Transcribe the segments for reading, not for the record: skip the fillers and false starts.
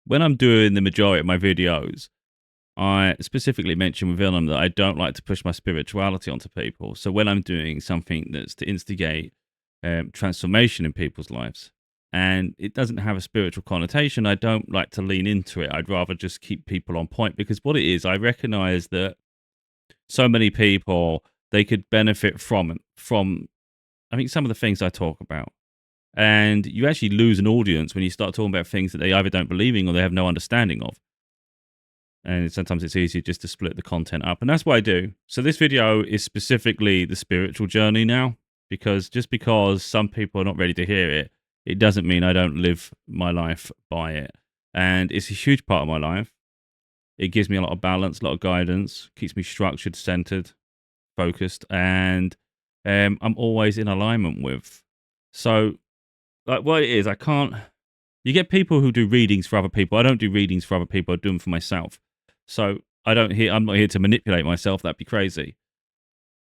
when I'm doing the majority of my videos, I specifically mention within them that I don't like to push my spirituality onto people. So when I'm doing something that's to instigate transformation in people's lives, and it doesn't have a spiritual connotation, I don't like to lean into it. I'd rather just keep people on point, because what it is, I recognize that so many people, they could benefit from I think some of the things I talk about. And you actually lose an audience when you start talking about things that they either don't believe in or they have no understanding of. And sometimes it's easier just to split the content up. And that's what I do. So this video is specifically the spiritual journey now, because just because some people are not ready to hear it, it doesn't mean I don't live my life by it. And it's a huge part of my life. It gives me a lot of balance, a lot of guidance, keeps me structured, centered, focused, and I'm always in alignment with. So, like, what it is, I can't. You get people who do readings for other people. I don't do readings for other people. I do them for myself. So I'm not here to manipulate myself. That'd be crazy.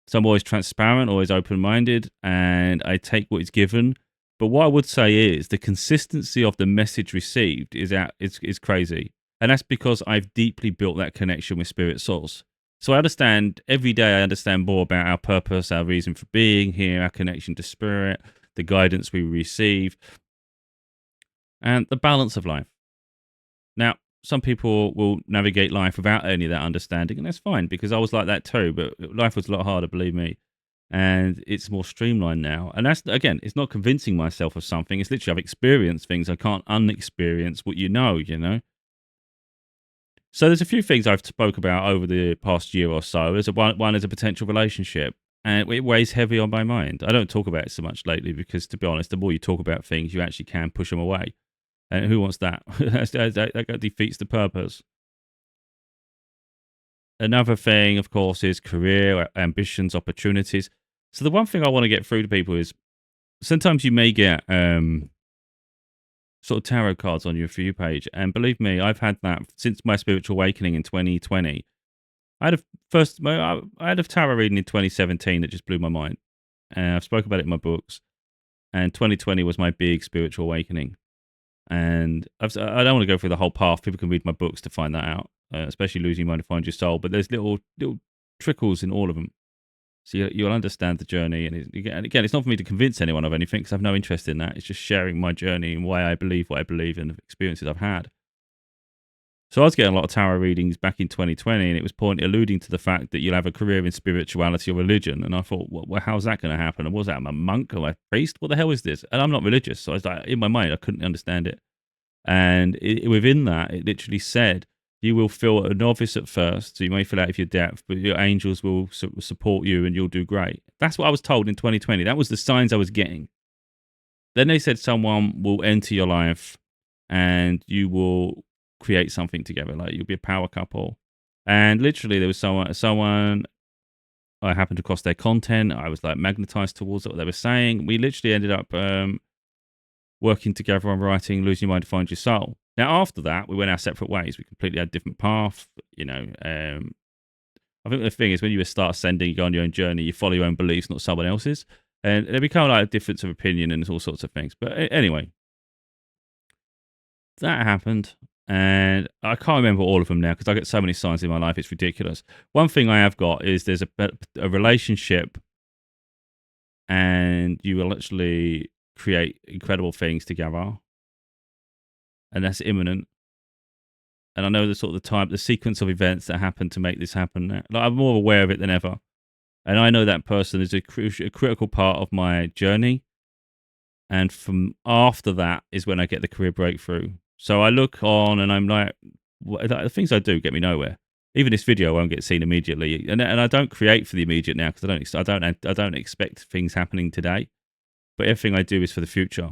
So I'm always transparent, always open-minded, and I take what is given. But what I would say is the consistency of the message received is crazy. And that's because I've deeply built that connection with Spirit Source. So I understand every day, I understand more about our purpose, our reason for being here, our connection to Spirit, the guidance we receive, and the balance of life. Now, some people will navigate life without any of that understanding, and that's fine, because I was like that too, but life was a lot harder, believe me. And it's more streamlined now. And that's, again, it's not convincing myself of something. It's literally I've experienced things. I can't unexperience what you know, you know? So there's a few things I've spoke about over the past year or so. There's one is a potential relationship, and it weighs heavy on my mind. I don't talk about it so much lately because, to be honest, the more you talk about things, you actually can push them away. And who wants that? That defeats the purpose. Another thing, of course, is career, ambitions, opportunities. So the one thing I want to get through to people is sometimes you may get sort of tarot cards on your For You page. And believe me, I've had that since my spiritual awakening in 2020. I had a tarot reading in 2017 that just blew my mind. I've spoken about it in my books. And 2020 was my big spiritual awakening. And I don't want to go through the whole path. People can read my books to find that out, especially Losing Your Mind to Find Your Soul. But there's little trickles in all of them. So you'll understand the journey. And again, it's not for me to convince anyone of anything, because I've no interest in that. It's just sharing my journey and why I believe what I believe and the experiences I've had. So I was getting a lot of tarot readings back in 2020, and it was alluding to the fact that you'll have a career in spirituality or religion. And I thought, well, how's that going to happen? And was that, I'm a monk or a priest? What the hell is this? And I'm not religious. So I was like, in my mind, I couldn't understand it. And within that, it literally said, you will feel a novice at first, so you may feel out of your depth, but your angels will support you and you'll do great. That's what I was told in 2020. That was the signs I was getting. Then they said someone will enter your life and you will create something together. Like, you'll be a power couple. And literally there was someone I happened to cross their content. I was like magnetized towards what they were saying. We literally ended up working together on writing Losing Your Mind to Find Your Soul. Now, after that, we went our separate ways. We completely had different paths. You know, I think the thing is, when you start ascending, you go on your own journey, you follow your own beliefs, not someone else's. And there become like a difference of opinion and all sorts of things. But anyway, that happened. And I can't remember all of them now because I get so many signs in my life, it's ridiculous. One thing I have got is there's a relationship, and you will actually create incredible things together. And that's imminent. And I know the sequence of events that happen to make this happen. Like, I'm more aware of it than ever. And I know that person is a critical part of my journey. And from after that is when I get the career breakthrough. So I look on and I'm like, the things I do get me nowhere. Even this video won't get seen immediately. And I don't create for the immediate now, because I don't expect things happening today. But everything I do is for the future.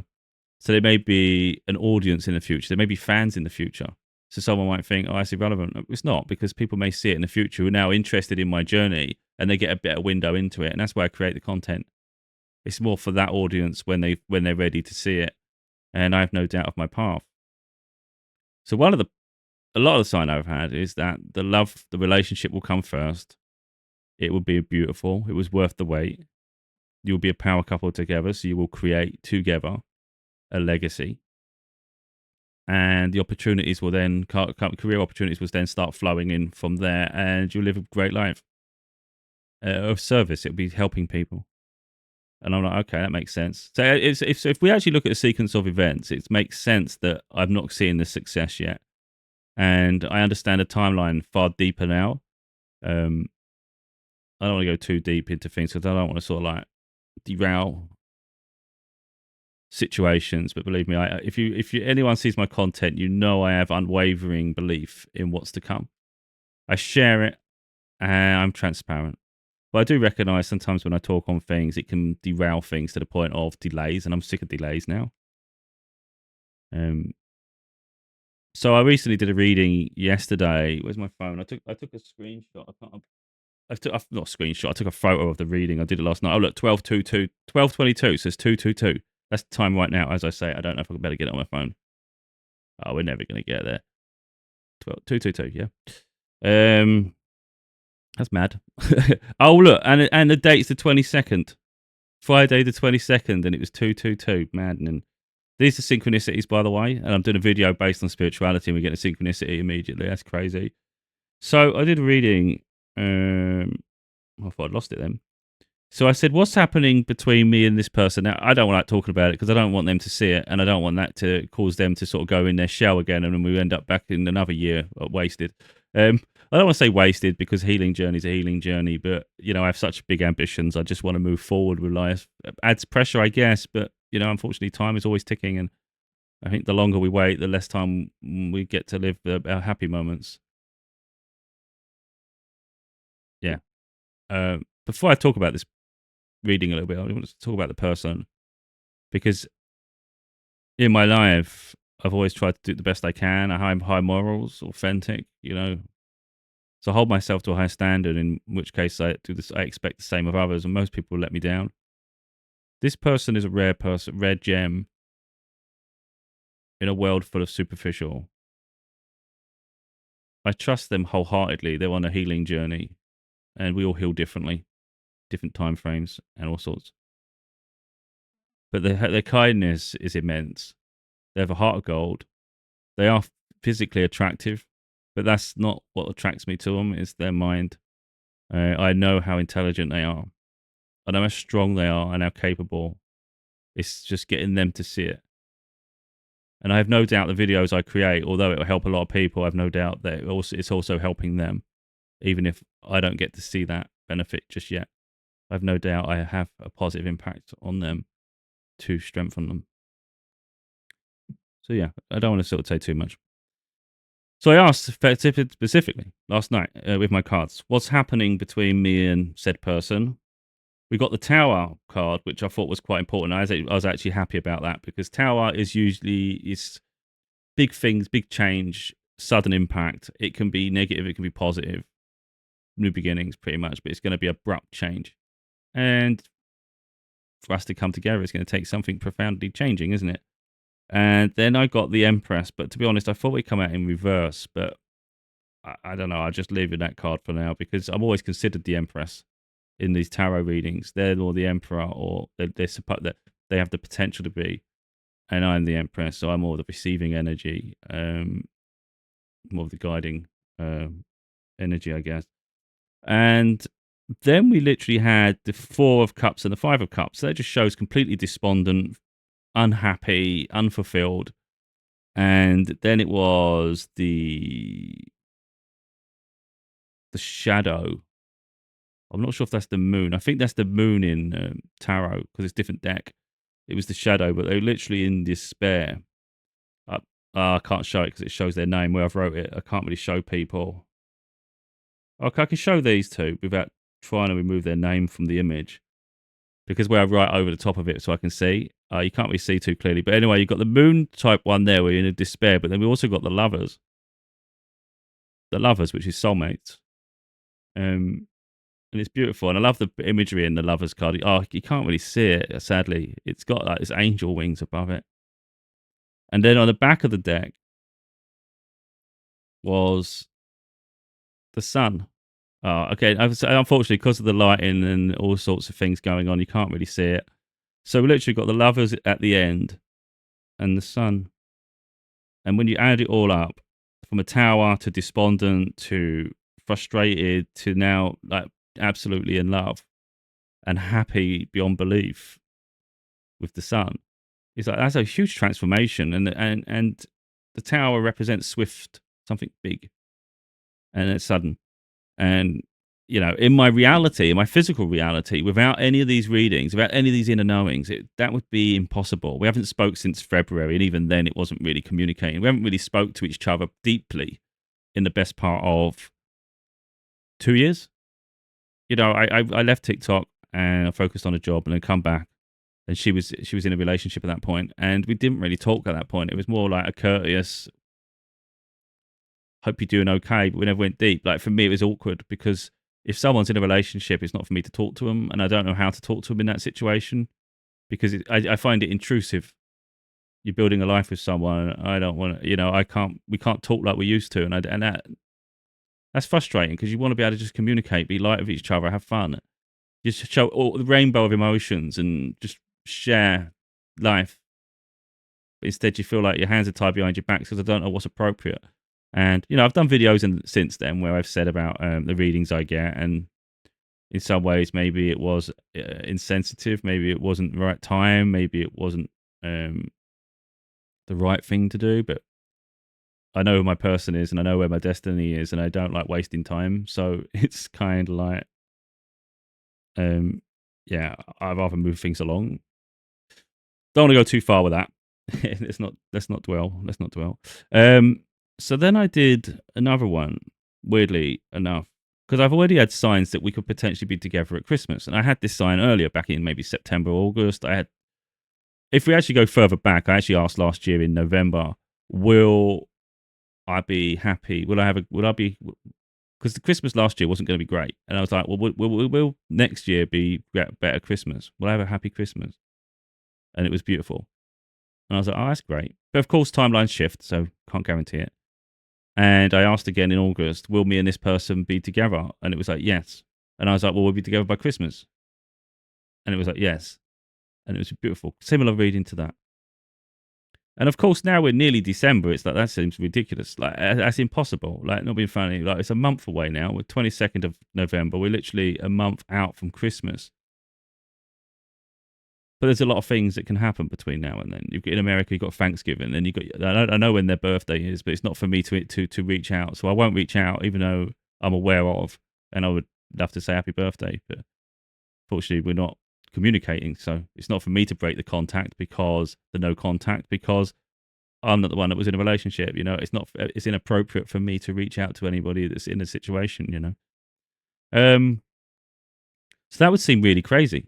So there may be an audience in the future. There may be fans in the future. So someone might think, oh, that's irrelevant. It's not, because people may see it in the future who are now interested in my journey, and they get a better window into it. And that's why I create the content. It's more for that audience when they're ready to see it. And I have no doubt of my path. So a lot of the sign I've had is that the relationship will come first. It will be beautiful. It was worth the wait. You'll be a power couple together, so you will create together a legacy. and the opportunities will then, career opportunities will then start flowing in from there, and you'll live a great life of service. It'll be helping people. And I'm like, okay, that makes sense. So if we actually look at a sequence of events, it makes sense that I'm not seeing the success yet. And I understand the timeline far deeper now. I don't want to go too deep into things because I don't want to sort of like derail situations. But believe me, if anyone sees my content, you know I have unwavering belief in what's to come. I share it, and I'm transparent. But I do recognise sometimes when I talk on things, it can derail things to the point of delays, and I'm sick of delays now. So I recently did a reading yesterday. Where's my phone? I took a screenshot. Not a screenshot. I took a photo of the reading. I did it last night. Oh look, 12:22, so it's 2:22. That's the time right now. As I say, I don't know if I can better get it on my phone. Oh, we're never going to get there. 2:22. Yeah. That's mad. Oh look, and the date's the 22nd, Friday the 22nd, and it was 2:22. Maddening. These are synchronicities, by the way, and I'm doing a video based on spirituality, and we get a synchronicity immediately. That's crazy. So I did a reading. I thought I'd lost it then. So I said, what's happening between me and this person? Now, I don't like talking about it because I don't want them to see it, and I don't want that to cause them to sort of go in their shell again, and then we end up back in another year wasted. I don't want to say wasted because healing journey is a healing journey, but, I have such big ambitions. I just want to move forward with life. It adds pressure, I guess, but, unfortunately, time is always ticking, and I think the longer we wait, the less time we get to live our happy moments. Yeah. Before I talk about this reading a little bit, I want to talk about the person, because in my life, I've always tried to do the best I can. I have high morals, authentic, So I hold myself to a high standard, in which case I do this. I expect the same of others, and most people let me down. This person is a rare person, rare gem in a world full of superficial. I trust them wholeheartedly. They're on a healing journey, and we all heal differently, different time frames, and all sorts. But their kindness is immense. They have a heart of gold. They are physically attractive, but that's not what attracts me to them. It's their mind. I know how intelligent they are. I know how strong they are and how capable. It's just getting them to see it. And I have no doubt the videos I create, although it will help a lot of people, I have no doubt that it's also helping them, even if I don't get to see that benefit just yet. I have no doubt I have a positive impact on them to strengthen them. So yeah, I don't want to sort of say too much. So I asked specifically last night with my cards, what's happening between me and said person? We got the Tower card, which I thought was quite important. I was actually happy about that, because Tower is usually big things, big change, sudden impact. It can be negative, it can be positive. New beginnings, pretty much, but it's going to be abrupt change. And for us to come together, it's going to take something profoundly changing, isn't it? And then I got the Empress, but to be honest, I thought we'd come out in reverse, but I don't know. I'll just leave it that card for now, because I've always considered the Empress in these tarot readings. They're more the Emperor, or they're supposed that they have the potential to be, and I'm the Empress, so I'm more the receiving energy, more of the guiding energy, I guess. And then we literally had the Four of Cups and the Five of Cups. That just shows completely despondent, unhappy, unfulfilled. And then it was the Shadow. I'm not sure if that's the Moon. I think that's the Moon in tarot, because it's different deck. It was the Shadow, but they were literally in despair. I can't show it because it shows their name where I've wrote it. I can't really show people. Okay, I can show these two without trying to remove their name from the image, because where I write over the top of it so I can see, you can't really see too clearly. But anyway, you've got the Moon type one there where you're in a despair, but then we also got the Lovers. The Lovers, which is soulmates. And it's beautiful. And I love the imagery in the Lovers card. You can't really see it, sadly. It's got like this angel wings above it. And then on the back of the deck was the Sun. Oh, okay. Unfortunately, because of the lighting and all sorts of things going on, you can't really see it. So we literally got the Lovers at the end and the Sun. And when you add it all up, from a tower to despondent to frustrated to now like absolutely in love and happy beyond belief with the sun, it's like that's a huge transformation. And the tower represents swift, something big, and it's sudden. And in my reality, in my physical reality, without any of these readings, without any of these inner knowings, that would be impossible. We haven't spoke since February, and even then, it wasn't really communicating. We haven't really spoke to each other deeply in the best part of 2 years. I left TikTok and I focused on a job, and then come back, and she was in a relationship at that point, and we didn't really talk at that point. It was more like a courteous, hope you're doing okay, but we never went deep. Like for me, it was awkward because if someone's in a relationship, it's not for me to talk to them, and I don't know how to talk to them in that situation because I find it intrusive. You're building a life with someone. I don't want to, I can't. We can't talk like we used to, and that's frustrating because you want to be able to just communicate, be light with each other, have fun, just show all the rainbow of emotions, and just share life. But instead, you feel like your hands are tied behind your back because I don't know what's appropriate. And I've done videos since then where I've said about the readings I get, and in some ways, maybe it was insensitive, maybe it wasn't the right time, maybe it wasn't um, the right thing to do. But I know who my person is, and I know where my destiny is, and I don't like wasting time. So it's kind of like, yeah, I'd rather move things along. Don't want to go too far with that. Let's not dwell. Let's not dwell. So then I did another one, weirdly enough, because I've already had signs that we could potentially be together at Christmas. And I had this sign earlier, back in maybe September, August. If we actually go further back, I actually asked last year in November, will I be happy? Will I be, because the Christmas last year wasn't going to be great. And I was like, well, will next year be better Christmas? Will I have a happy Christmas? And it was beautiful. And I was like, oh, that's great. But of course, timelines shift, so can't guarantee it. And I asked again in August, will me and this person be together? And it was like, yes. And I was like, well, we'll be together by Christmas. And it was like, yes. And it was beautiful. Similar reading to that. And of course, now we're nearly December. It's like, that seems ridiculous. Like, that's impossible. Like, not being funny. Like, it's a month away now. We're 22nd of November. We're literally a month out from Christmas. But there's a lot of things that can happen between now and then. In America, you've got Thanksgiving, and I know when their birthday is, but it's not for me to reach out. So I won't reach out, even though I'm aware of, and I would love to say happy birthday. But fortunately, we're not communicating, so it's not for me to break the contact because the no contact, because I'm not the one that was in a relationship. It's inappropriate for me to reach out to anybody that's in a situation. So that would seem really crazy.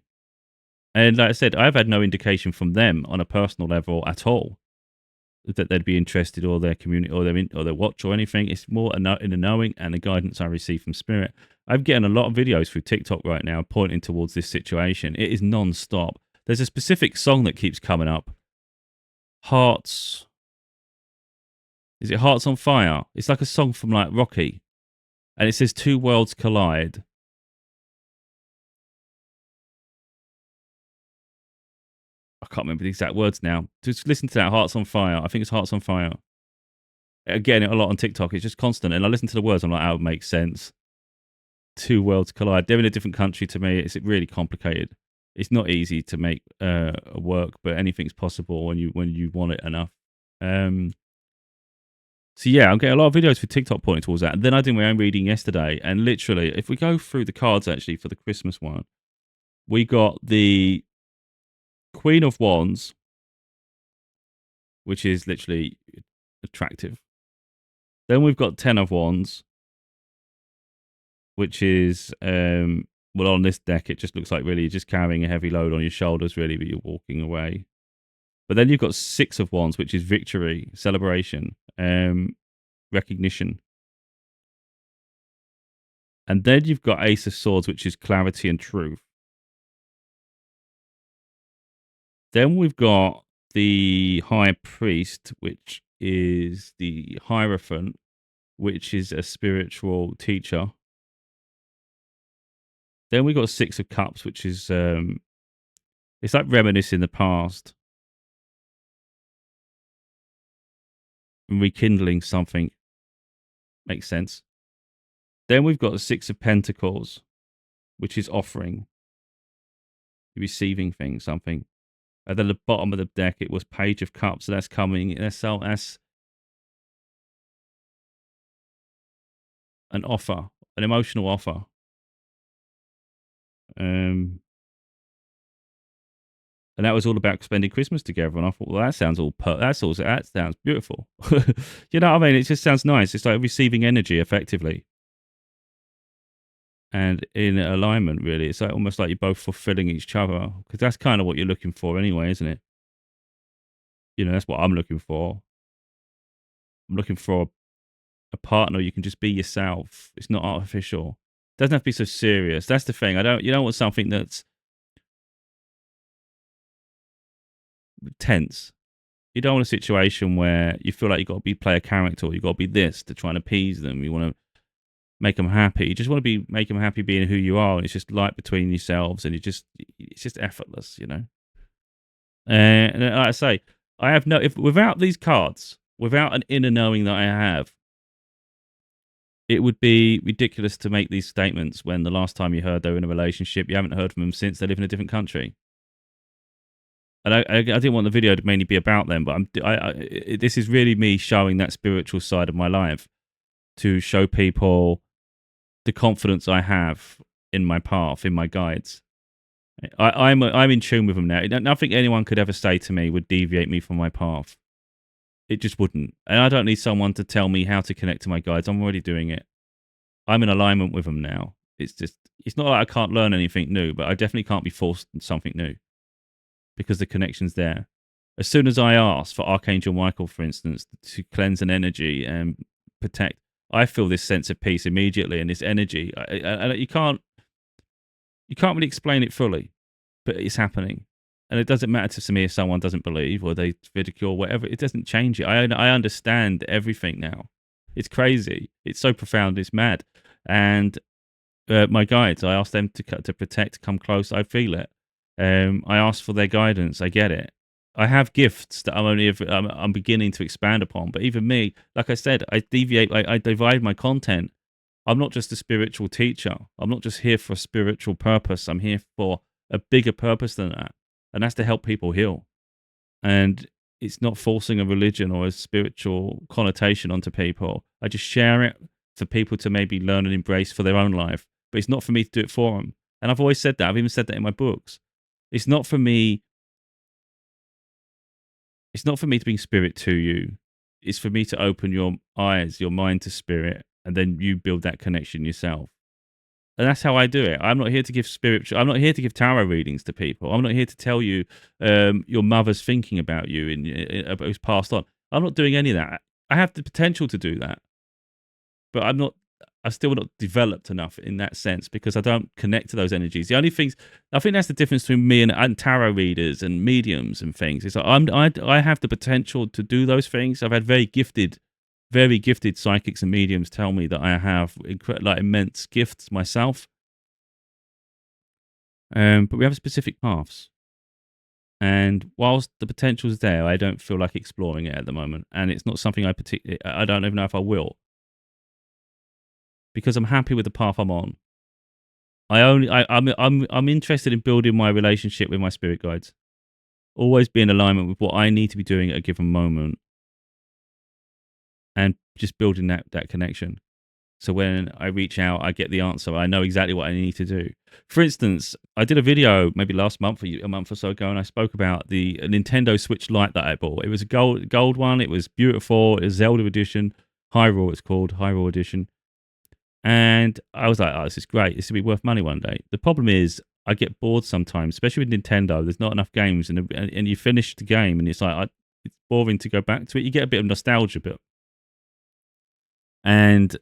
And like I said, I've had no indication from them on a personal level at all that they'd be interested, or their community, or their watch, or anything. It's more in the knowing and the guidance I receive from spirit. I'm getting a lot of videos through TikTok right now pointing towards this situation. It is non-stop. There's a specific song that keeps coming up. Hearts. Is it Hearts on Fire? It's like a song from like Rocky. And it says two worlds collide. I can't remember the exact words now. Just listen to that, Hearts on Fire. I think it's Hearts on Fire. Again, a lot on TikTok. It's just constant. And I listen to the words, I'm like, oh, it makes sense. Two worlds collide. They're in a different country to me. It's really complicated. It's not easy to make work, but anything's possible when you want it enough. So yeah, I'm getting a lot of videos for TikTok pointing towards that. And then I did my own reading yesterday. And literally, if we go through the cards actually for the Christmas one, we got the Queen of Wands, which is literally attractive. Then we've got Ten of Wands, which is, well, on this deck, it just looks like really you're just carrying a heavy load on your shoulders, really, but you're walking away. But then you've got Six of Wands, which is victory, celebration, recognition. And then you've got Ace of Swords, which is clarity and truth. Then we've got the High Priest, which is the Hierophant, which is a spiritual teacher. Then we got Six of Cups, which is it's like reminiscing the past. and rekindling something. Makes sense. Then we've got the Six of Pentacles, which is offering, receiving things, something. And then the bottom of the deck, it was Page of Cups. So that's coming. That's an offer, an emotional offer. And that was all about spending Christmas together. And I thought, well, that sounds that sounds beautiful. You know what I mean? It just sounds nice. It's like receiving energy effectively. And in alignment, really. It's like almost like you're both fulfilling each other. Because that's kind of what you're looking for anyway, isn't it? You know, that's what I'm looking for. I'm looking for a partner. You can just be yourself. It's not artificial. It doesn't have to be so serious. That's the thing. You don't want something that's tense. You don't want a situation where you feel like you've got to play a character or you've got to be this to try and appease them. You want to make them happy. You just want to make them happy being who you are. And it's just light between yourselves and it's just effortless, you know? And like I say, I have without these cards, without an inner knowing that I have, it would be ridiculous to make these statements when the last time you heard they were in a relationship, you haven't heard from them since they live in a different country. And I didn't want the video to mainly be about them, but this is really me showing that spiritual side of my life to show people the confidence I have in my path, in my guides. I'm in tune with them now. Nothing anyone could ever say to me would deviate me from my path. It just wouldn't. And I don't need someone to tell me how to connect to my guides. I'm already doing it. I'm in alignment with them now. It's not like I can't learn anything new, but I definitely can't be forced into something new because the connection's there. As soon as I ask for Archangel Michael, for instance, to cleanse an energy and protect, I feel this sense of peace immediately, and this energy. You can't really explain it fully, but it's happening. And it doesn't matter to me if someone doesn't believe or they ridicule, whatever. It doesn't change it. I understand everything now. It's crazy. It's so profound. It's mad. And my guides, I ask them to protect, come close. I feel it. I ask for their guidance. I get it. I have gifts that I'm beginning to expand upon. But even me, like I said, I divide my content. I'm not just a spiritual teacher. I'm not just here for a spiritual purpose. I'm here for a bigger purpose than that. And that's to help people heal. And it's not forcing a religion or a spiritual connotation onto people. I just share it for people to maybe learn and embrace for their own life. But it's not for me to do it for them. And I've always said that. I've even said that in my books. It's not for me. It's not for me to bring spirit to you. It's for me to open your eyes, your mind to spirit, and then you build that connection yourself. And that's how I do it. I'm not here to give I'm not here to give tarot readings to people. I'm not here to tell you your mother's thinking about you and who's passed on. I'm not doing any of that. I have the potential to do that, but I'm still not developed enough in that sense because I don't connect to those energies. The only things I think that's the difference between me and tarot readers and mediums and things. It's like I have the potential to do those things. I've had very gifted psychics and mediums tell me that I have immense gifts myself. But we have specific paths. And whilst the potential's there, I don't feel like exploring it at the moment. And it's not something I don't even know if I will. Because I'm happy with the path I'm on. I'm interested in building my relationship with my spirit guides. Always be in alignment with what I need to be doing at a given moment. And just building that connection. So when I reach out, I get the answer. I know exactly what I need to do. For instance, I did a video maybe last month, a month or so ago, and I spoke about the Nintendo Switch Lite that I bought. It was a gold one. It was beautiful. It was Zelda edition. Hyrule, it's called. Hyrule edition. And I was like, oh, this is great. This will be worth money one day. The problem is I get bored sometimes, especially with Nintendo. There's not enough games. And you finish the game, and it's like, it's boring to go back to it. You get a bit of nostalgia, but... And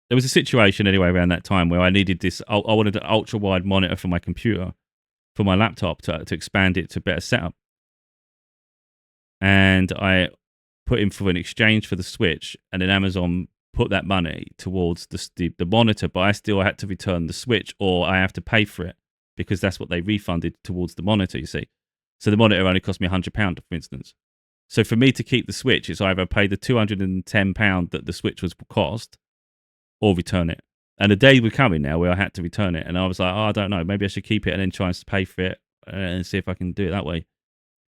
there was a situation anyway around that time where I needed this. I wanted an ultra wide monitor for my computer, for my laptop to expand it to better setup. And I put in for an exchange for the Switch, and then Amazon put that money towards the monitor, but I still had to return the Switch, or I have to pay for it because that's what they refunded towards the monitor. You see, so the monitor only cost me £100, for instance. So for me to keep the Switch, it's either pay the £210 that the Switch was cost, or return it. And the day was coming now where I had to return it, and I was like, oh, I don't know, maybe I should keep it and then try and pay for it and see if I can do it that way.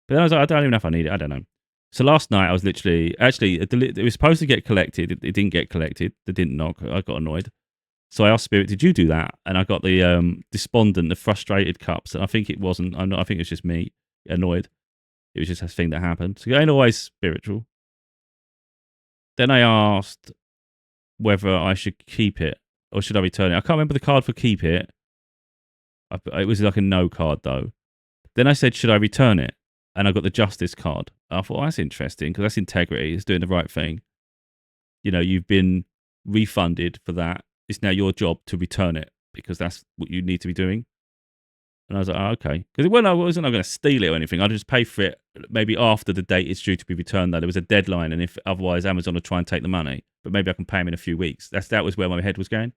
But then I was like, I don't even know if I need it. I don't know. So last night I was literally it was supposed to get collected. It didn't get collected. They didn't knock. I got annoyed. So I asked Spirit, "Did you do that?" And I got the despondent, the frustrated cups. And I think it wasn't. I think it was just me annoyed. It was just a thing that happened. So it ain't always spiritual. Then I asked whether I should keep it or should I return it. I can't remember the card for keep it. It was like a no card though. Then I said, should I return it? And I got the justice card. I thought, that's interesting because that's integrity. It's doing the right thing. You know, you've been refunded for that. It's now your job to return it because that's what you need to be doing. And I was like, oh, okay. Because I wasn't going to steal it or anything. I'd just pay for it maybe after the date it's due to be returned. Though there was a deadline, and if otherwise Amazon will try and take the money. But maybe I can pay them in a few weeks. That was where my head was going.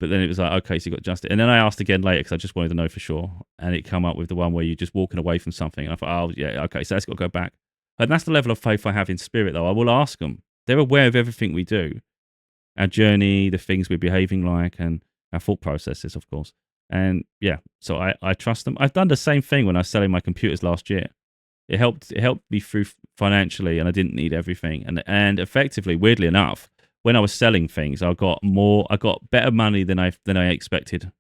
But then it was like, okay, so you got justice. And then I asked again later because I just wanted to know for sure. And it come up with the one where you're just walking away from something. And I thought, oh, yeah, okay, so that's got to go back. And that's the level of faith I have in Spirit, though. I will ask them. They're aware of everything we do, our journey, the things we're behaving like, and our thought processes, of course. And yeah, so I trust them. I've done the same thing when I was selling my computers last year. It helped me through financially, and I didn't need everything. And effectively, weirdly enough, when I was selling things, I got better money than I expected.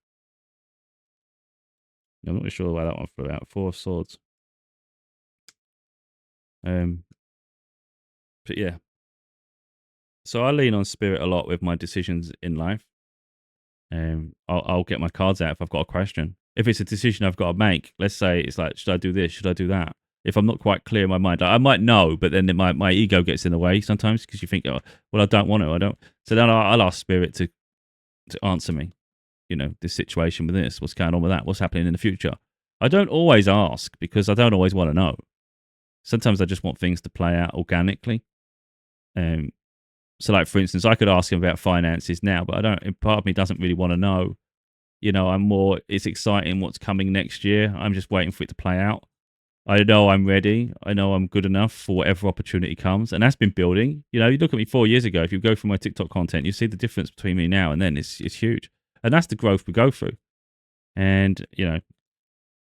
I'm not really sure why that one flew out. 4 of Swords. But yeah. So I lean on Spirit a lot with my decisions in life. I'll get my cards out if I've got a question. If it's a decision I've got to make, let's say it's like, should I do this? Should I do that? If I'm not quite clear in my mind, I might know, but then my ego gets in the way sometimes because you think, oh, well, I don't want to. I don't. So then I'll ask Spirit to answer me. You know, this situation with this, what's going on with that, what's happening in the future. I don't always ask because I don't always want to know. Sometimes I just want things to play out organically. So, like for instance, I could ask him about finances now, but I don't. Part of me doesn't really want to know. You know, it's exciting what's coming next year. I'm just waiting for it to play out. I know I'm ready. I know I'm good enough for whatever opportunity comes. And that's been building. You know, you look at me 4 years ago, if you go through my TikTok content, you see the difference between me now and then. It's huge. And that's the growth we go through. And, you know,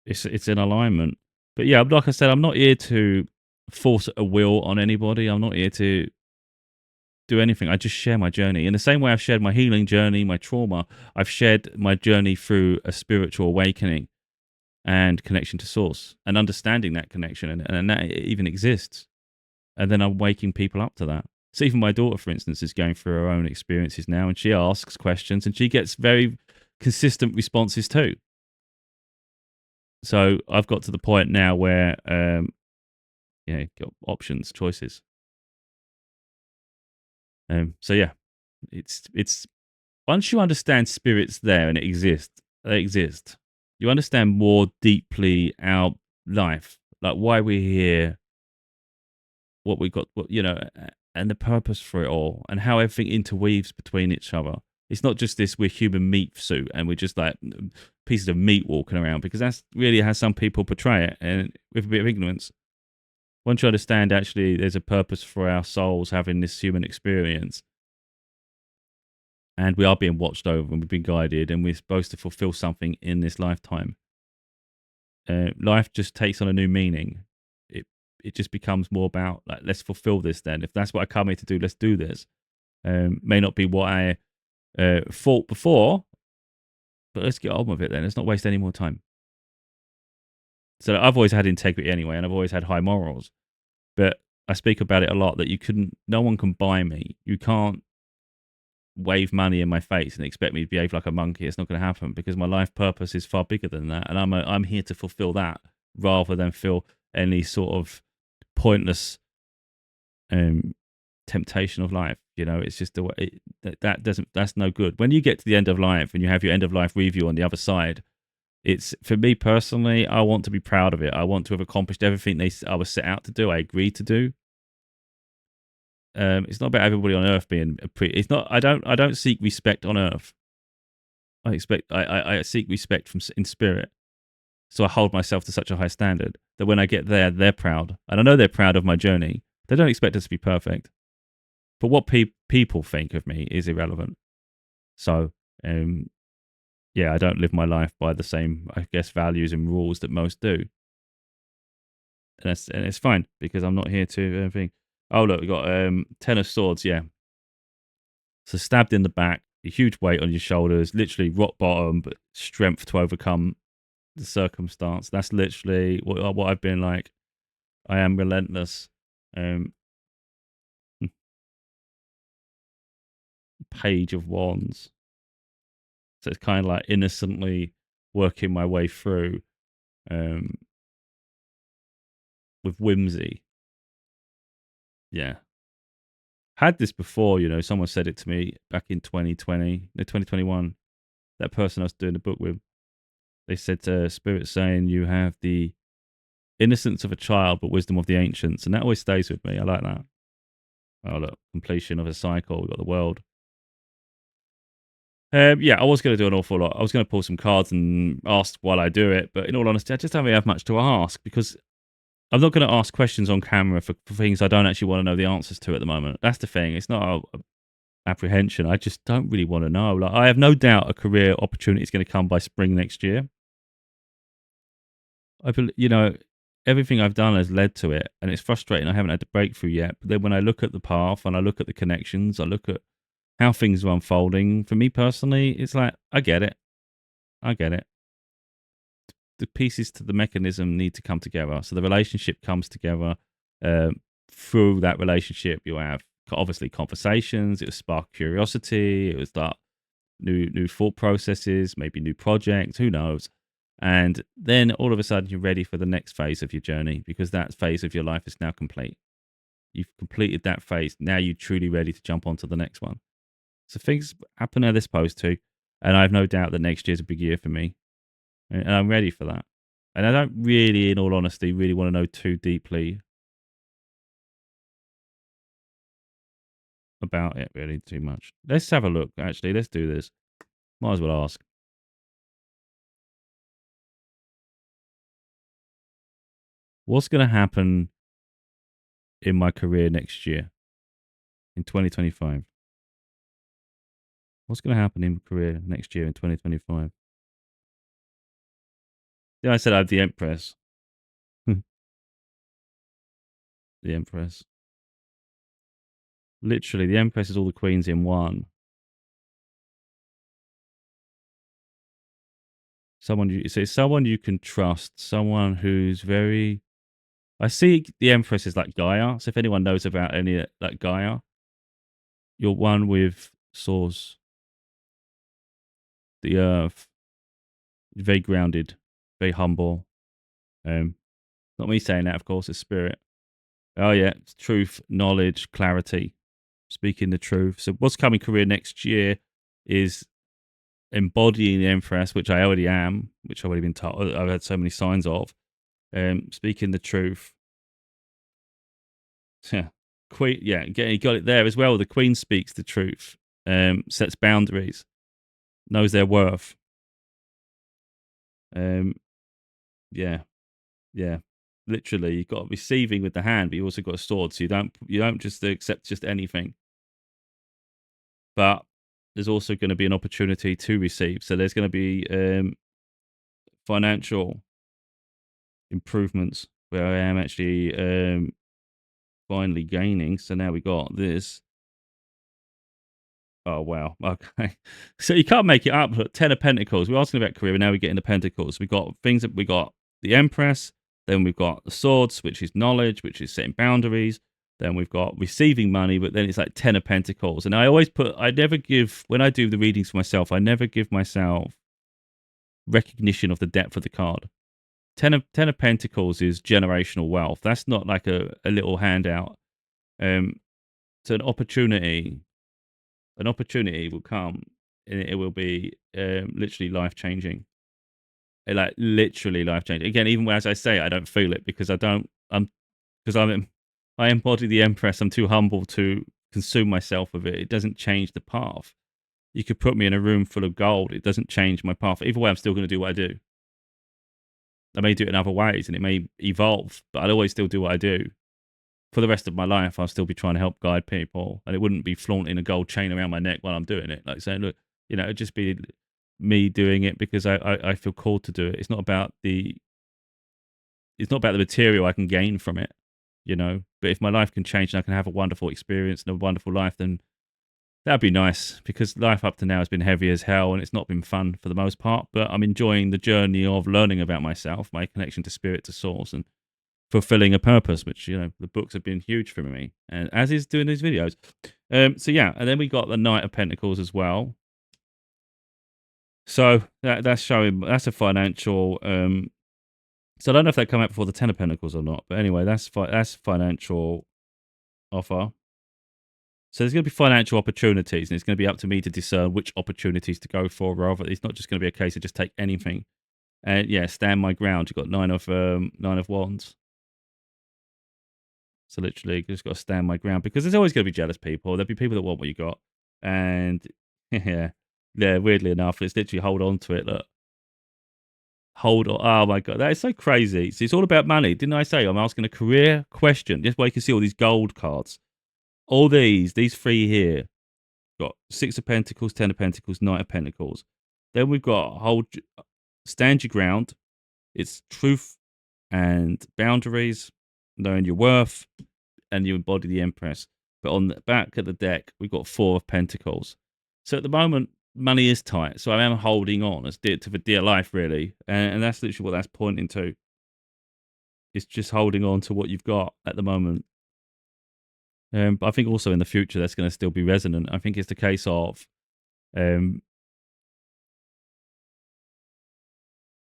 it's in alignment. But yeah, like I said, I'm not here to force a will on anybody. I'm not here to do anything. I just share my journey. In the same way I've shared my healing journey, my trauma, I've shared my journey through a spiritual awakening and connection to source and understanding that connection and that it even exists. And then I'm waking people up to that. So even my daughter, for instance, is going through her own experiences now, and she asks questions and she gets very consistent responses too. So I've got to the point now where, got options, choices. So yeah, it's once you understand Spirit's there and they exist. You understand more deeply our life, like why we're here, what we got, and the purpose for it all, and how everything interweaves between each other. It's not just this, we're human meat suit and we're just like pieces of meat walking around, because that's really how some people portray it, and with a bit of ignorance. Once you understand actually there's a purpose for our souls having this human experience, and we are being watched over and we've been guided and we're supposed to fulfill something in this lifetime, life just takes on a new meaning. It just becomes more about, like, let's fulfill this then. If that's what I come here to do, let's do this. May not be what I thought before, but let's get on with it then. Let's not waste any more time. So I've always had integrity anyway, and I've always had high morals. But I speak about it a lot that no one can buy me. You can't wave money in my face and expect me to behave like a monkey. It's not going to happen, because my life purpose is far bigger than that, and I'm here to fulfill that rather than feel any sort of pointless temptation of life. You know, it's just the way that's no good. When you get to the end of life and you have your end of life review on the other side, it's, for me personally, I want to be proud of it. I want to have accomplished everything I was set out to do. I agreed to do. It's not about everybody on earth being it's not. I don't seek respect on earth. I seek respect in spirit. So I hold myself to such a high standard that when I get there, they're proud. And I know they're proud of my journey. They don't expect us to be perfect. But what people think of me is irrelevant. So, um, yeah, I don't live my life by the same, I guess, values and rules that most do. And it's fine because I'm not here to think. Oh, look, we got 10 of swords. Yeah. So stabbed in the back, a huge weight on your shoulders, literally rock bottom, but strength to overcome the circumstance. That's literally what I've been like. I am relentless. Um, Page of Wands. So it's kind of like innocently working my way through um, with whimsy. Yeah. Had this before, someone said it to me back in 2020, no, 2021. That person I was doing the book with, they said, Spirit saying you have the innocence of a child, but wisdom of the ancients. And that always stays with me. I like that. Oh, look, completion of a cycle. We've got the world. Yeah, I was going to do an awful lot. I was going to pull some cards and ask while I do it. But in all honesty, I just don't really have much to ask because I'm not going to ask questions on camera for things I don't actually want to know the answers to at the moment. That's the thing. It's not a apprehension. I just don't really want to know. Like, I have no doubt a career opportunity is going to come by spring next year. Everything I've done has led to it, and it's frustrating. I haven't had the breakthrough yet. But then when I look at the path and I look at the connections, I look at how things are unfolding. For me personally, it's like I get it. I get it. The pieces to the mechanism need to come together. So the relationship comes together. Through that relationship, you'll have obviously conversations. It will spark curiosity. It will start new thought processes, maybe new projects. Who knows? And then all of a sudden, you're ready for the next phase of your journey because that phase of your life is now complete. You've completed that phase. Now you're truly ready to jump onto the next one. So things happen as they're supposed to. And I have no doubt that next year's a big year for me. And I'm ready for that. And I don't really, in all honesty, really want to know too deeply about it, really, too much. Let's have a look, actually. Let's do this. Might as well ask. What's going to happen in my career next year, in 2025? What's going to happen in my career next year in 2025? Yeah, I said I have the Empress. The Empress. Literally, the Empress is all the queens in one. It's someone you can trust, someone who's very. I see the Empress is like Gaia. So if anyone knows about any like Gaia, you're one with Source, the Earth, very grounded, very humble. Not me saying that, of course, it's Spirit. Oh yeah, it's truth, knowledge, clarity, speaking the truth. So what's coming career next year is embodying the Empress, which I already am, which I've already been told. I've had so many signs of. Speaking the truth. Yeah, Queen. Yeah, you got it there as well. The Queen speaks the truth. Sets boundaries, knows their worth. Yeah, yeah. Literally, you've got receiving with the hand, but you also got a sword. So you don't just accept just anything. But there's also going to be an opportunity to receive. So there's going to be financial improvements where I am actually finally gaining. So now we got this. Oh, wow. Okay. So you can't make it up. 10 of Pentacles. We're asking about career, and now we get into Pentacles. We got we got the Empress, then we've got the Swords, which is knowledge, which is setting boundaries. Then we've got receiving money, but then it's like 10 of Pentacles. And I never give, when I do the readings for myself, I never give myself recognition of the depth of the card. 10 of Pentacles is generational wealth. That's not like a little handout. So an opportunity will come, and it will be literally life changing. Like literally life changing. Again, even as I say, I don't feel it because I embody the Empress. I'm too humble to consume myself with it. It doesn't change the path. You could put me in a room full of gold. It doesn't change my path. Either way, I'm still going to do what I do. I may do it in other ways and it may evolve, but I'd always still do what I do. For the rest of my life, I'll still be trying to help guide people, and it wouldn't be flaunting a gold chain around my neck while I'm doing it. Like saying, look, it'd just be me doing it because I feel called to do it. It's not about the material I can gain from it, But if my life can change and I can have a wonderful experience and a wonderful life, then that'd be nice, because life up to now has been heavy as hell and it's not been fun for the most part. But I'm enjoying the journey of learning about myself, my connection to spirit, to source, and fulfilling a purpose, which, the books have been huge for me, and as is doing these videos. So yeah, and then we got the Knight of Pentacles as well. So that's showing, that's a financial. So I don't know if that come out before the Ten of Pentacles or not, but anyway, that's financial offer. So there's going to be financial opportunities, and it's going to be up to me to discern which opportunities to go for. Rather, it's not just going to be a case of just take anything. And yeah, stand my ground. You've got Nine of Wands. So literally, you just got to stand my ground, because there's always going to be jealous people. There'll be people that want what you got, and yeah, weirdly enough, it's literally hold on to it. Look, hold on. Oh my god, that is so crazy. So it's all about money. Didn't I say I'm asking a career question? Just where you can see all these gold cards, all these three here. Got Six of Pentacles, Ten of Pentacles, Knight of Pentacles. Then we've got stand your ground. It's truth and boundaries, knowing your worth, and you embody the Empress. But on the back of the deck, we've got Four of Pentacles. So at the moment, money is tight. So I am holding on as dear to the dear life, really. And that's literally what that's pointing to. It's just holding on to what you've got at the moment. But I think also in the future, that's going to still be resonant. I think it's the case of having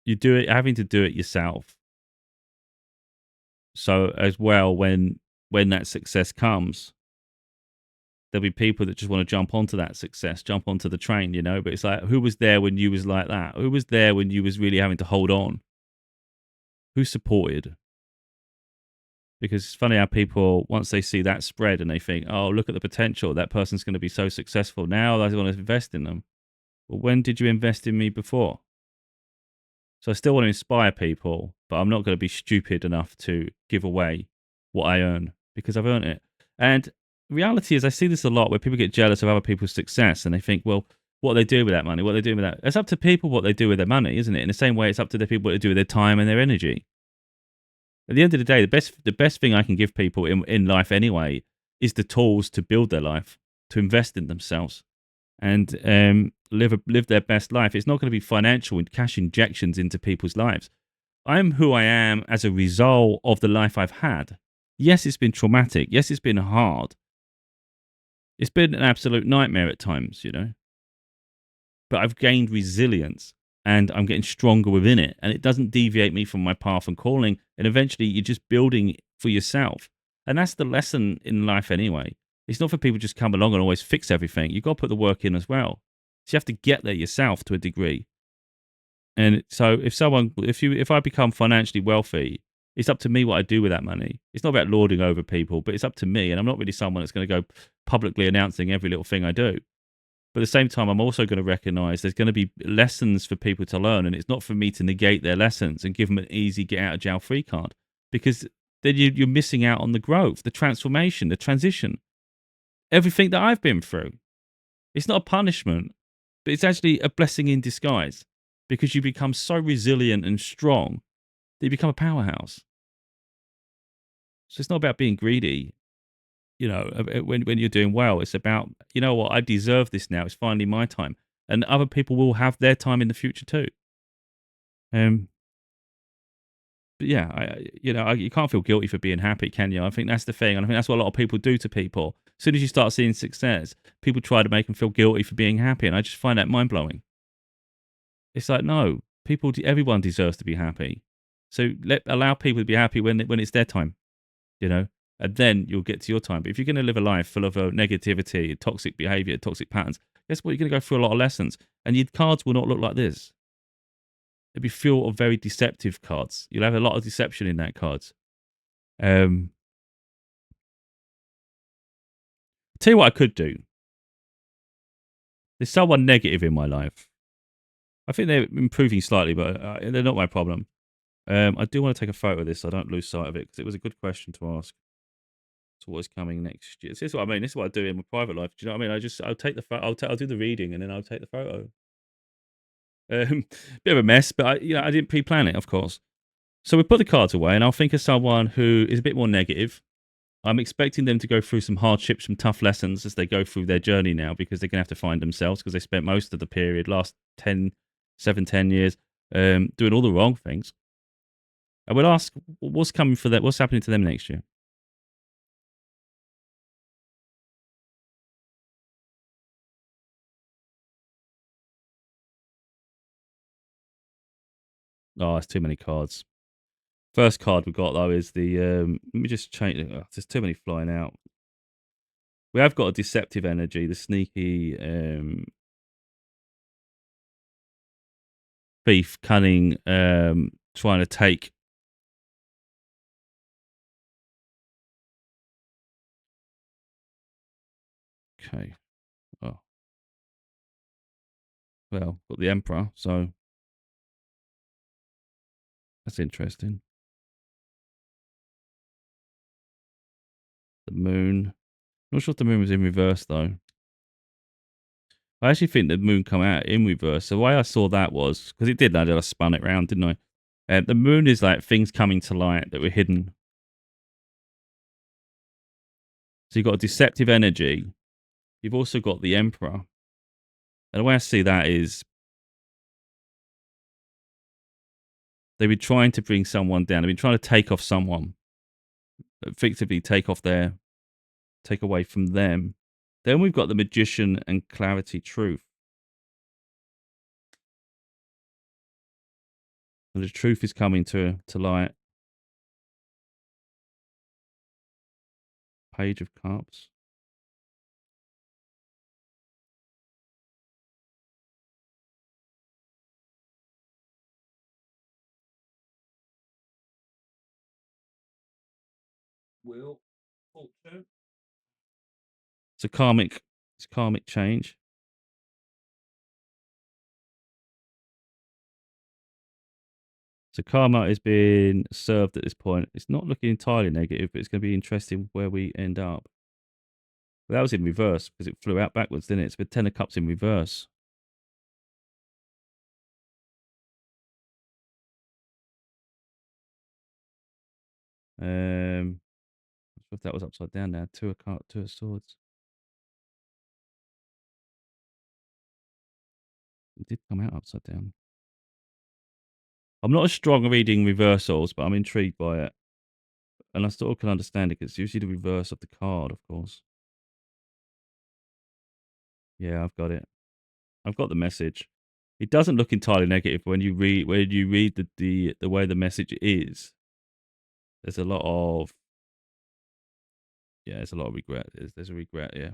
to do it yourself. So as well, when that success comes, there'll be people that just want to jump onto that success, jump onto the train, But it's like, who was there when you was like that? Who was there when you was really having to hold on? Who supported? Because it's funny how people, once they see that spread and they think, oh, look at the potential, that person's going to be so successful now, I want to invest in them. Well, when did you invest in me before? So I still want to inspire people, but I'm not going to be stupid enough to give away what I earn, because I've earned it. And reality is, I see this a lot where people get jealous of other people's success and they think, well, what they do with that money, what they do with that. It's up to people what they do with their money, isn't it? In the same way, it's up to the people what they do with their time and their energy. At the end of the day, the best thing I can give people in life anyway is the tools to build their life, to invest in themselves, and live their best life. It's not going to be financial and cash injections into people's lives. I'm who I am as a result of the life I've had. Yes, it's been traumatic. Yes, it's been hard. It's been an absolute nightmare at times, But I've gained resilience and I'm getting stronger within it. And it doesn't deviate me from my path and calling. And eventually you're just building for yourself. And that's the lesson in life anyway. It's not for people to just come along and always fix everything. You've got to put the work in as well. So you have to get there yourself to a degree. And so if I become financially wealthy, it's up to me what I do with that money. It's not about lording over people, but it's up to me. And I'm not really someone that's going to go publicly announcing every little thing I do. But at the same time, I'm also going to recognize there's going to be lessons for people to learn. And it's not for me to negate their lessons and give them an easy get out of jail free card, because then you're missing out on the growth, the transformation, the transition, everything that I've been through. It's not a punishment, but it's actually a blessing in disguise, because you become so resilient and strong that you become a powerhouse. So it's not about being greedy. When you're doing well, it's about, you know what, I deserve this now. It's finally my time. And other people will have their time in the future too. But yeah, you can't feel guilty for being happy, can you? I think that's the thing. And I think that's what a lot of people do to people. As soon as you start seeing success, people try to make them feel guilty for being happy. And I just find that mind blowing. It's like, no, everyone deserves to be happy. So allow people to be happy when it's their time, and then you'll get to your time. But if you're going to live a life full of negativity, toxic behavior, toxic patterns, guess what? You're going to go through a lot of lessons, and your cards will not look like this. It'll be full of very deceptive cards. You'll have a lot of deception in that cards. Tell you what I could do. There's someone negative in my life. I think they're improving slightly, but they're not my problem. I do want to take a photo of this so I don't lose sight of it because it was a good question to ask. So what is coming next year? This is what I mean. This is what I do in my private life. Do you know what I mean? I'll take the photo. I'll do the reading and then I'll take the photo. Um, bit of a mess, but I didn't pre-plan it, of course. So we put the cards away, and I'll think of someone who is a bit more negative. I'm expecting them to go through some hardships, some tough lessons as they go through their journey now, because they're going to have to find themselves because they spent most of the period, last 10 years, doing all the wrong things. I will ask, what's coming for that? What's happening to them next year? Oh, it's too many cards. First card we got though is the. Let me just change it. Oh, there's too many flying out. We have got a deceptive energy, the sneaky thief, cunning, trying to take. Okay. Oh, well, got the Emperor, so that's interesting. The Moon. Not sure if the Moon was in reverse though. I actually think the Moon come out in reverse. The way I saw that was because it did. I spun it around, didn't I? The Moon is like things coming to light that were hidden. So you've got a deceptive energy. You've also got the Emperor. And the way I see that is they've been trying to bring someone down. They've been trying to take off someone, effectively take away from them. Then we've got the Magician and Clarity Truth. And the truth is coming to light. Page of Cups. Will. Fortune. It's karmic change. So karma is being served at this point. It's not looking entirely negative, but it's going to be interesting where we end up. Well, that was in reverse because it flew out backwards, didn't it? It's with 10 of Cups in reverse. Not sure if that was upside down now. Two of Swords. It did come out upside down. I'm not as strong at reading reversals, but I'm intrigued by it. And I still can understand it because it's usually the reverse of the card, of course. Yeah, I've got it. I've got the message. It doesn't look entirely negative when you read the way the message is. There's a lot of there's a lot of regret. There's a regret, yeah.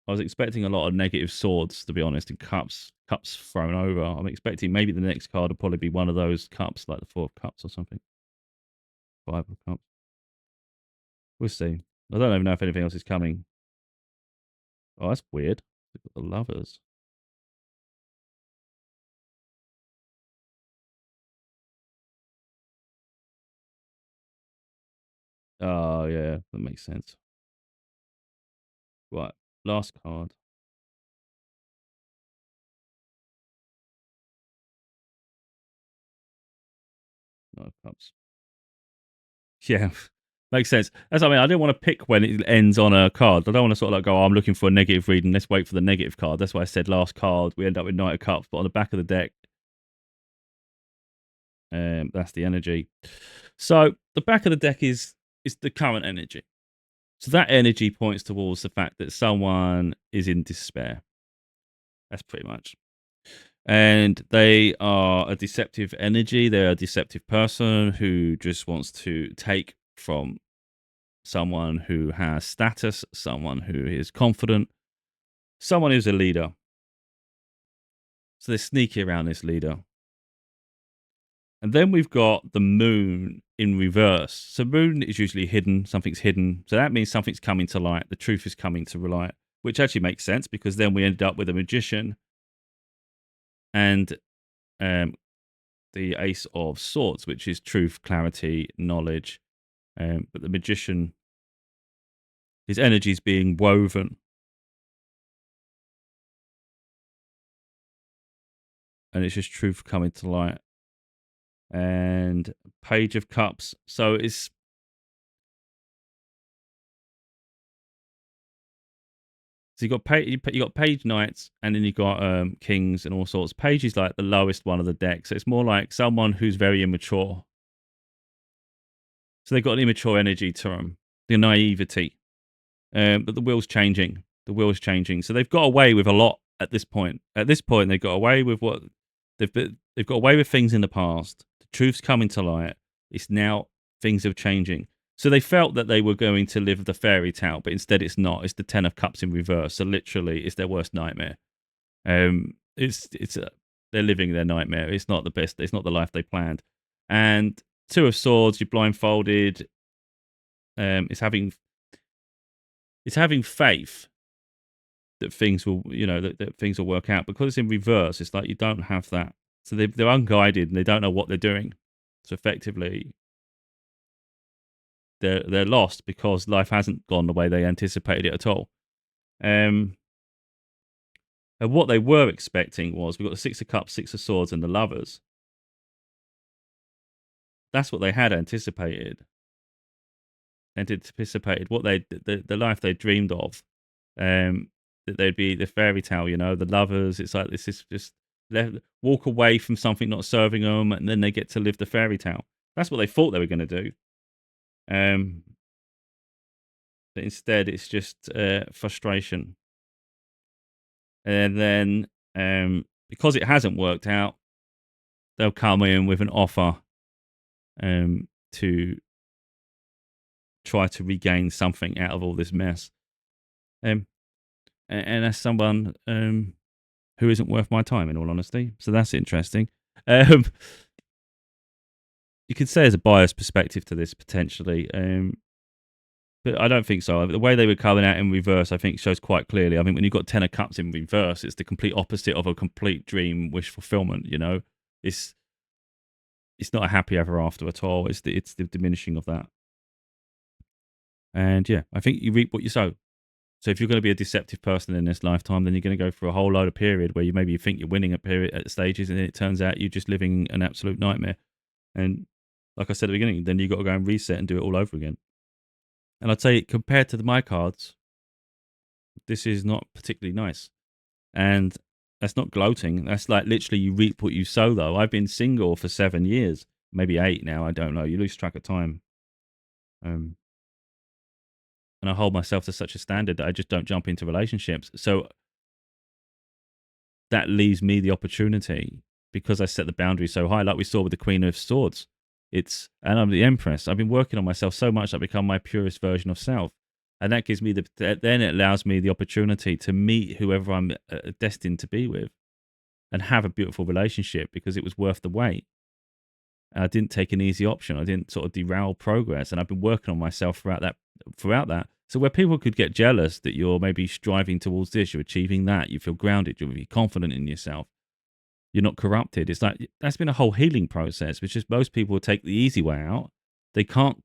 I was expecting a lot of negative swords, to be honest, and cups thrown over. I'm expecting maybe the next card will probably be one of those cups, like the 4 of Cups or something. 5 of Cups. We'll see. I don't even know if anything else is coming. Oh, that's weird. They've got the Lovers. Oh, yeah, that makes sense. Right, last card. Nine of Cups. Yeah, makes sense. That's what I mean. I didn't want to pick when it ends on a card. I don't want to sort of like go, oh, I'm looking for a negative reading. Let's wait for the negative card. That's why I said last card. We end up with Knight of Cups, but on the back of the deck, that's the energy. So the back of the deck is the current energy. So that energy points towards the fact that someone is in despair. That's pretty much. And they are a deceptive energy. They're a deceptive person who just wants to take from someone who has status, someone who is confident, someone who's a leader. So they're sneaky around this leader. And then we've got the Moon in reverse. So Moon is usually hidden, something's hidden. So that means something's coming to light. The truth is coming to light, which actually makes sense because then we ended up with a Magician and um, the Ace of Swords, which is truth, clarity, knowledge. But the magician, his energy is being woven, and it's just truth coming to light. And Page of Cups. So it's so you got page knights, and then you got kings and all sorts. Page is like the lowest one of the deck, so it's more like someone who's very immature. So they've got an immature energy to them, the naivety. But the wheel's changing. The wheel's changing. So they've got away with a lot at this point. At this point, they've got away with what they've got away with things in the past. The truth's coming to light. It's now things are changing. So they felt that they were going to live the fairy tale, but instead it's not. It's the Ten of Cups in reverse. So literally, it's their worst nightmare. They're living their nightmare. It's not the best. It's not the life they planned. And Two of Swords, you're blindfolded. It's having faith that things will, that things will work out. Because it's in reverse, it's like you don't have that. So they're unguided and they don't know what they're doing. So effectively, they're lost because life hasn't gone the way they anticipated it at all. And what they were expecting was we've got the Six of Cups, Six of Swords, and the Lovers. That's what they had anticipated. Anticipated what the life they dreamed of. That they'd be the fairy tale, the lovers. It's like this is just walk away from something not serving them, and then they get to live the fairy tale. That's what they thought they were going to do. But instead, it's just frustration. And then, because it hasn't worked out, they'll come in with an offer to try to regain something out of all this mess. And as someone who isn't worth my time, in all honesty. So that's interesting. You could say there's a biased perspective to this, potentially. But I don't think so. The way they were coming out in reverse, I think, shows quite clearly. I think when you've got Ten of Cups in reverse, it's the complete opposite of a complete dream wish fulfillment, It's not a happy ever after at all. It's the diminishing of that. And yeah, I think you reap what you sow. So if you're going to be a deceptive person in this lifetime, then you're going to go through a whole load of period where you think you're winning at stages, and it turns out you're just living an absolute nightmare. And like I said at the beginning, then you've got to go and reset and do it all over again. And I'd say compared to my cards, this is not particularly nice. And that's not gloating. That's like literally you reap what you sow, though. I've been single for 7 years, maybe 8 now. I don't know. You lose track of time. And I hold myself to such a standard that I just don't jump into relationships. So that leaves me the opportunity, because I set the boundary so high, like we saw with the Queen of Swords. And I'm the Empress. I've been working on myself so much that I become my purest version of self. And that gives me then it allows me the opportunity to meet whoever I'm destined to be with and have a beautiful relationship, because it was worth the wait. And I didn't take an easy option. I didn't sort of derail progress. And I've been working on myself throughout that. So where people could get jealous that you're maybe striving towards this, you're achieving that, you feel grounded, you're really confident in yourself, you're not corrupted. It's like that's been a whole healing process, which is most people will take the easy way out. They can't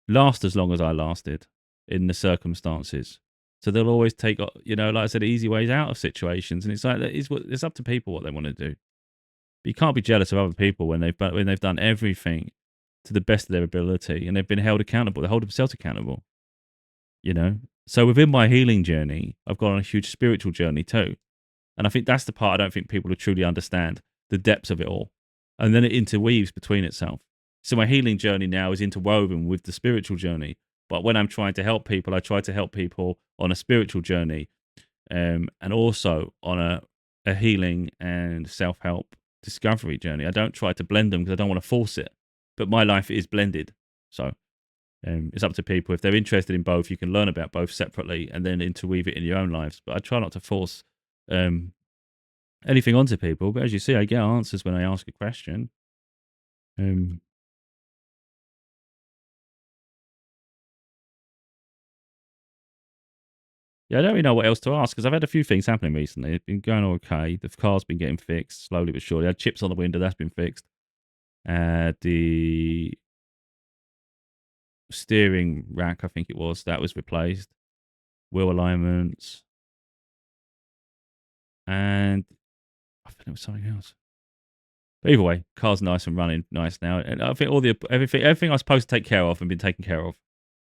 last as long as I lasted in the circumstances. So they'll always take, like I said, easy ways out of situations. And it's like it's up to people what they want to do. But you can't be jealous of other people when they've done everything to the best of their ability and they've been held accountable. They hold themselves accountable. So within my healing journey, I've gone on a huge spiritual journey too. And I think that's the part I don't think people truly understand, the depths of it all. And then it interweaves between itself. So my healing journey now is interwoven with the spiritual journey. But when I'm trying to help people, I try to help people on a spiritual journey, and also on a healing and self-help discovery journey. I don't try to blend them because I don't want to force it. But my life is blended. So it's up to people. If they're interested in both, you can learn about both separately and then interweave it in your own lives. But I try not to force anything onto people. But as you see, I get answers when I ask a question. Yeah, I don't really know what else to ask because I've had a few things happening recently. It's been going okay. The car's been getting fixed slowly but surely. I had chips on the window, that's been fixed. The steering rack, I think it was, that was replaced. Wheel alignments, and I think it was something else. But either way, car's nice and running nice now, and I think everything I was supposed to take care of have been taken care of,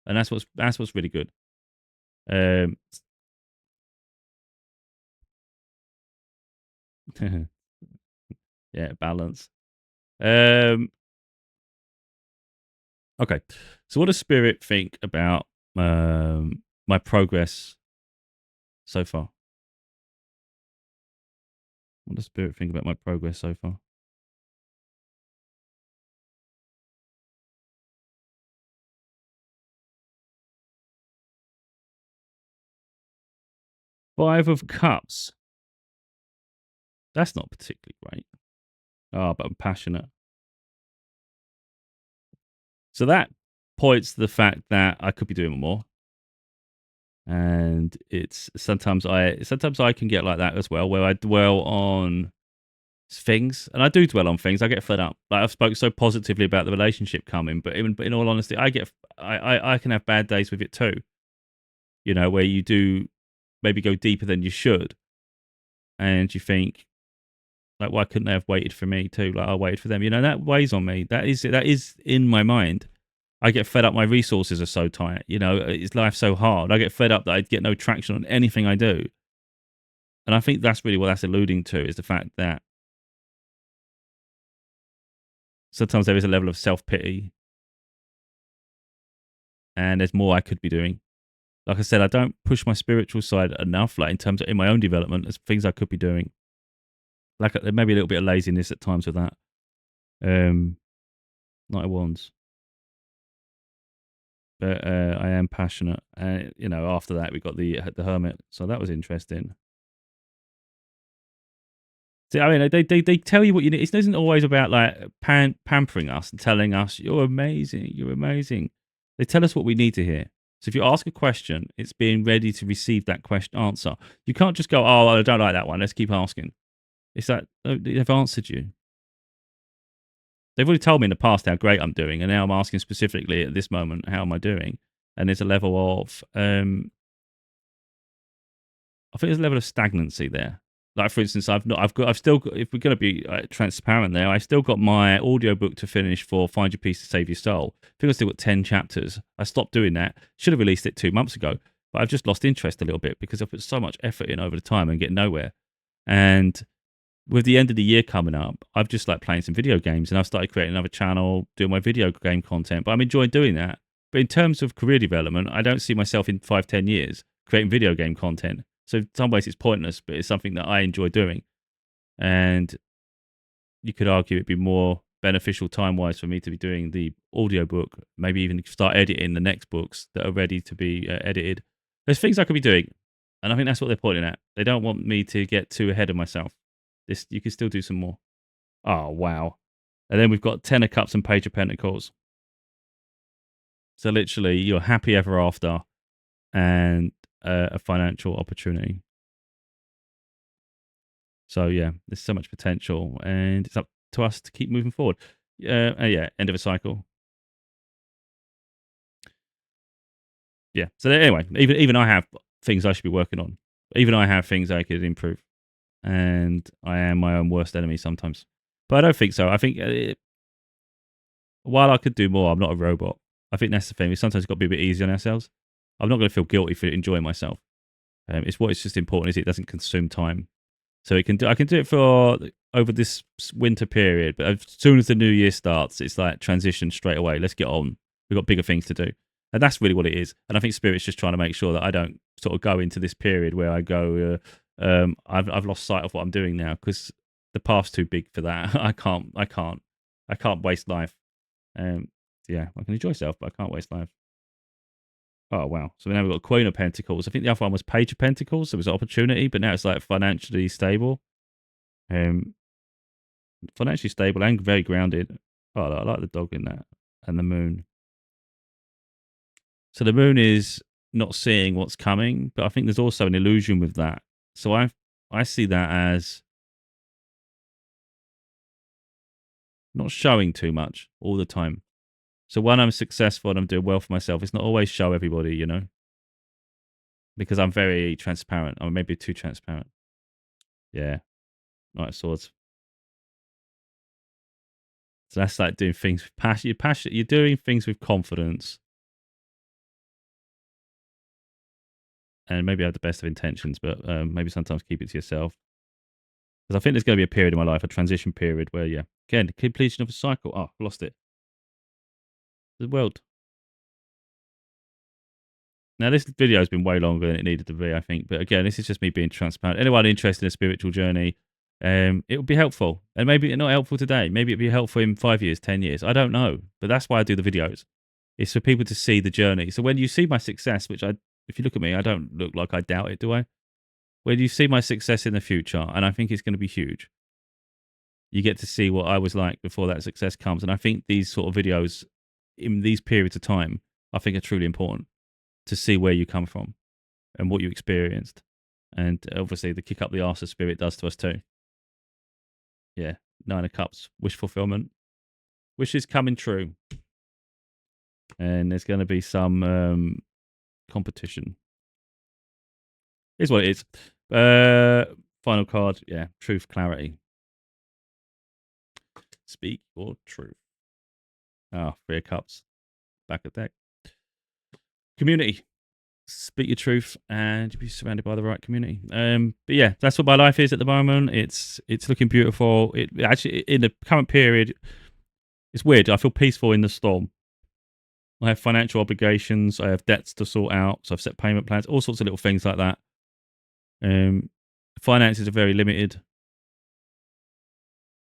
and that's what's really good. Um, yeah, balance. Um, okay, so what does Spirit think about my progress so far? What does Spirit think about my progress so far? 5 of Cups. That's not particularly great. Oh, but I'm passionate. So that points to the fact that I could be doing more. And it's sometimes I can get like that as well, where I dwell on things, and I do dwell on things. I get fed up. Like I've spoke so positively about the relationship coming, but even but in all honesty, I can have bad days with it too. You know, where you do maybe go deeper than you should, and you think like, why couldn't they have waited for me too? Like I waited for them. You know, that weighs on me. That is in my mind. I get fed up. My resources are so tight. You know, it's life so hard. I get fed up that I get no traction on anything I do. And I think that's really what that's alluding to is the fact that sometimes there is a level of self pity and there's more I could be doing. Like I said, I don't push my spiritual side enough, like in terms of in my own development, there's things I could be doing. Like there may be a little bit of laziness at times with that. Um, Knight of Wands. But I am passionate. You know, after that we got the Hermit, so that was interesting. See, I mean, they tell you what you need. It isn't always about like pampering us and telling us you're amazing, you're amazing. They tell us what we need to hear. So if you ask a question, it's being ready to receive that question answer. You can't just go, "Oh, I don't like that one. Let's keep asking." It's like oh, they've answered you. They've already told me in the past how great I'm doing, and now I'm asking specifically at this moment, how am I doing? And there's a level of I think there's a level of stagnancy there. Like for instance, I've still got. If we're going to be transparent, there, I still got my audiobook to finish for Find Your Peace to Save Your Soul. I think I still got 10 chapters. I stopped doing that. Should have released it 2 months ago, but I've just lost interest a little bit because I put so much effort in over the time and get nowhere. And with the end of the year coming up, I've just like playing some video games and I've started creating another channel, doing my video game content. But I'm enjoying doing that. But in terms of career development, I don't see myself in 5, 10 years creating video game content. So in some ways it's pointless, but it's something that I enjoy doing. And you could argue it'd be more beneficial time wise for me to be doing the audiobook, maybe even start editing the next books that are ready to be edited. There's things I could be doing. And I think that's what they're pointing at. They don't want me to get too ahead of myself. This you can still do some more. Oh wow! And then we've got 10 of Cups and Page of Pentacles. So literally, you're happy ever after, and a financial opportunity. So yeah, there's so much potential, and it's up to us to keep moving forward. Yeah, end of a cycle. Yeah. So anyway, even I have things I should be working on. Even I have things I could improve, and I am my own worst enemy sometimes. But I don't think so. I think while I could do more, I'm not a robot. I think that's the thing. We sometimes got to be a bit easy on ourselves. I'm not going to feel guilty for enjoying myself. It's just important is it doesn't consume time. So it can do. I can do it for over this winter period, but as soon as the new year starts, it's like transition straight away. Let's get on. We've got bigger things to do, and that's really what it is. And I think Spirit's just trying to make sure that I don't sort of go into this period where I go, I've lost sight of what I'm doing now because the path's too big for that. I can't waste life. Yeah, I can enjoy self, but I can't waste life. Oh wow! So now we've got Queen of Pentacles. I think the other one was Page of Pentacles. There was an opportunity, but now it's like financially stable. Um, Financially stable and very grounded. Oh, I like the dog in that and the moon. So the moon is not seeing what's coming, but I think there's also an illusion with that. So I see that as not showing too much all the time. So when I'm successful and I'm doing well for myself, it's not always show everybody, you know, because I'm very transparent. I'm maybe too transparent. Yeah, right swords. So that's like doing things with passion. You're passionate. You're doing things with confidence, and maybe have the best of intentions, but maybe sometimes keep it to yourself. Because I think there's going to be a period in my life, a transition period, where again, completion of a cycle. Oh, lost it. The world. Now this video has been way longer than it needed to be, I think. But again, this is just me being transparent. Anyone interested in a spiritual journey, it would be helpful, and maybe not helpful today. Maybe it'd be helpful in 5 years, 10 years. I don't know, but that's why I do the videos. It's for people to see the journey. So when you see my success, which if you look at me, I don't look like I doubt it, do I? When you see my success in the future, and I think it's going to be huge, you get to see what I was like before that success comes. And I think these sort of videos in these periods of time, I think are truly important to see where you come from and what you experienced. And obviously the kick up the arse of spirit does to us too. Yeah. 9 of Cups, wish fulfillment. Wishes coming true. And there's going to be some competition. Here's what it is. Final card. Yeah. Truth, clarity. Speak your truth. 3 of Cups. Back of deck. Community. Speak your truth and be surrounded by the right community. But yeah, that's what my life is at the moment. It's looking beautiful. It actually, in the current period, it's weird. I feel peaceful in the storm. I have financial obligations. I have debts to sort out. So I've set payment plans, all sorts of little things like that. Finances are very limited,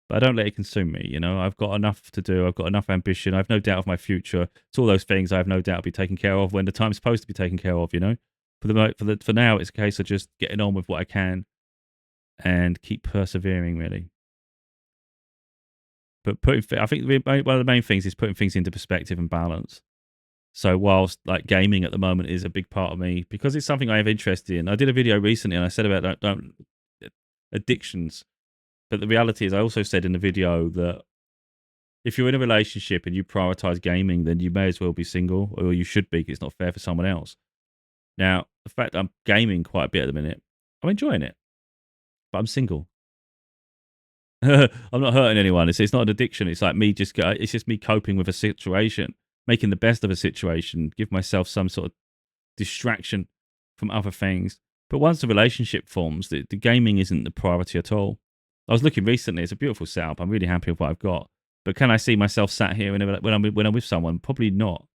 but I don't let it consume me. You know, I've got enough to do. I've got enough ambition. I have no doubt of my future. It's all those things I have no doubt will be taken care of when the time's supposed to be taken care of. You know, for now, it's a case of just getting on with what I can and keep persevering. Really, but I think one of the main things is putting things into perspective and balance. So whilst like gaming at the moment is a big part of me because it's something I have interest in. I did a video recently and I said about don't addictions. But the reality is, I also said in the video that if you're in a relationship and you prioritize gaming, then you may as well be single, or you should be, because it's not fair for someone else. Now, the fact that I'm gaming quite a bit at the minute, I'm enjoying it, but I'm single. I'm not hurting anyone. It's not an addiction. It's like it's just me coping with a situation, making the best of a situation, give myself some sort of distraction from other things. But once the relationship forms, the gaming isn't the priority at all. I was looking recently. It's a beautiful setup. I'm really happy with what I've got. But can I see myself sat here when I'm with someone? Probably not.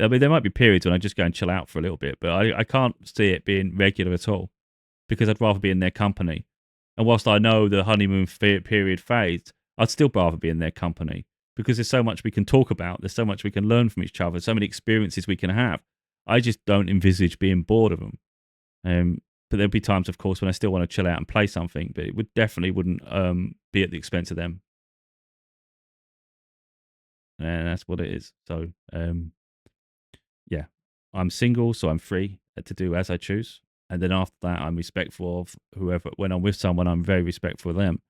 I mean, there might be periods when I just go and chill out for a little bit, but I can't see it being regular at all because I'd rather be in their company. And whilst I know the honeymoon period fades, I'd still rather be in their company because there's so much we can talk about. There's so much we can learn from each other. So many experiences we can have. I just don't envisage being bored of them. But there'll be times, of course, when I still want to chill out and play something, but it wouldn't be at the expense of them. And that's what it is. So, yeah, I'm single, so I'm free to do as I choose. And then after that, I'm respectful of whoever. When I'm with someone, I'm very respectful of them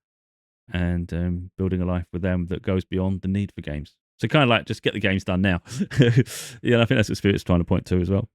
and building a life with them that goes beyond the need for games. So kind of like just get the games done now. Yeah, I think that's what Spirit's trying to point to as well.